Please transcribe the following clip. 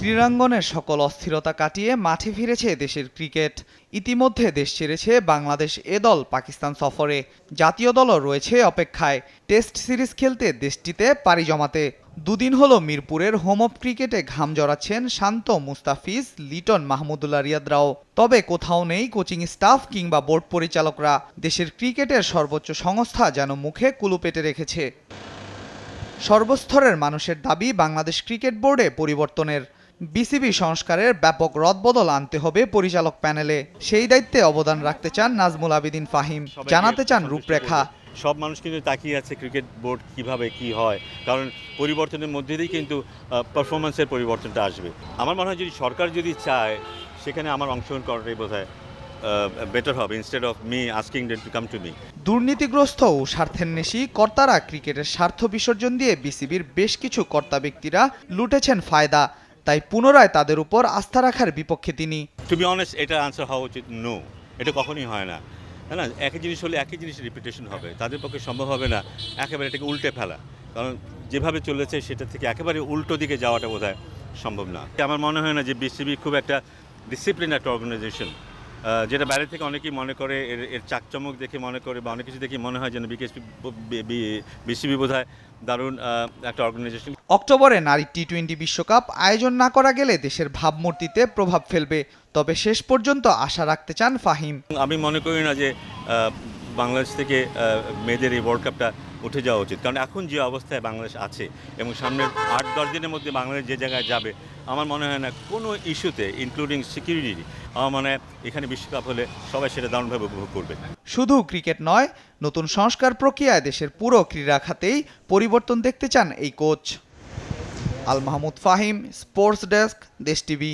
ক্রীড়াঙ্গনের সকল অস্থিরতা কাটিয়ে মাঠে ফিরেছে দেশের ক্রিকেট। ইতিমধ্যে দেশ ছেড়েছে বাংলাদেশ এ দল পাকিস্তান সফরে। জাতীয় দলও রয়েছে অপেক্ষায় টেস্ট সিরিজ খেলতে দেশটিতে পাড়ি জমাতে। দুদিন হলো মিরপুরের হোম অফ ক্রিকেটে ঘাম জড়াচ্ছেন শান্ত, মুস্তাফিজ, লিটন, মাহমুদুল্লাহ রিয়াদরাও। তবে কোথাও নেই কোচিং স্টাফ কিংবা বোর্ড পরিচালকরা। দেশের ক্রিকেটের সর্বোচ্চ সংস্থা যেন মুখে কুলু পেটে রেখেছে। সর্বস্তরের মানুষের দাবি বাংলাদেশ ক্রিকেট বোর্ডে পরিবর্তনের। বিসিবি সংস্কারের ব্যাপক রদবদল আনতে হবে পরিচালক প্যানেলে। সেই দায়িত্বে অবদান রাখতে চান নাজমুল আবেদিন ফাহিম, জানাতে চান রূপরেখা। সব মানুষ কিন্তু তাকিয়ে আছে ক্রিকেট বোর্ড কিভাবে কি হয়, কারণ পরিবর্তনের মধ্যে দিয়েই কিন্তু পারফরমেন্সের পরিবর্তনটা আসবে। আমার মনে হয় যদি সরকার যদি চায় সেখানে আমার অংশগ্রহণ করাটাই বোধহয় বেটার হবে, instead of me asking them to come to me. দুর্নীতিগ্রস্ত ও স্বার্থান্বেষী কর্তারা ক্রিকেটের স্বার্থ বিসর্জন দিয়ে বিসিবির বেশ কিছু কর্তা ব্যক্তিরা লুটেছেন ফায়দা। তাই পুনরায় তাদের উপর আস্থা রাখার বিপক্ষে তিনি। টু বি অনেস্ট, এটা আনসার হওয়া উচিত নো। এটা কখনোই হয় না, তাই না? একই জিনিস হলে একই জিনিসের রিপিটেশন হবে, তাদের পক্ষে সম্ভব হবে না একেবারে এটাকে উল্টে ফেলা, কারণ যেভাবে চলেছে সেটা থেকে একেবারে উল্টো দিকে যাওয়াটা বোধহয় সম্ভব না। আমার মনে হয় না যে বিসিবি খুব একটা ডিসিপ্লিন একটা অর্গানাইজেশন, যেটা বাইরে থেকে অনেকেই মনে করে এর চাকচমক দেখে মনে করে বা অনেক কিছু দেখে মনে হয় যেন বিসিবি বোধহয় দারুণ একটা অর্গানাইজেশন। অক্টোবরে নারী টি-20 বিশ্বকাপ আয়োজন না করা গেলে দেশের ভাবমূর্তিতে প্রভাব ফেলবে। তবে শেষ পর্যন্ত আশা রাখতে চান ফাহিম। আমি মনে করি না যে বাংলাদেশ থেকে মেয়েদের এই ওয়ার্ল্ড কাপটা উঠে যাওয়া উচিত, কারণ এখন যে অবস্থায় বাংলাদেশ আছে এবং সামনের 8-10 দিনের মধ্যে বাংলাদেশ যে জায়গায় যাবে, আমার মনে হয় না কোনো ইস্যুতে ইনক্লুডিং সিকিউরিটি, আমার মনে হয় এখানে বিশ্বকাপ হলে সবাই সেটা দারুণভাবে উপভোগ করবে। শুধু ক্রিকেট নয়, নতুন সংস্কার প্রক্রিয়ায় দেশের পুরো ক্রীড়া খাতেই পরিবর্তন দেখতে চান এই coach. Al Mahmud Fahim, sports desk, দেশ টিভি।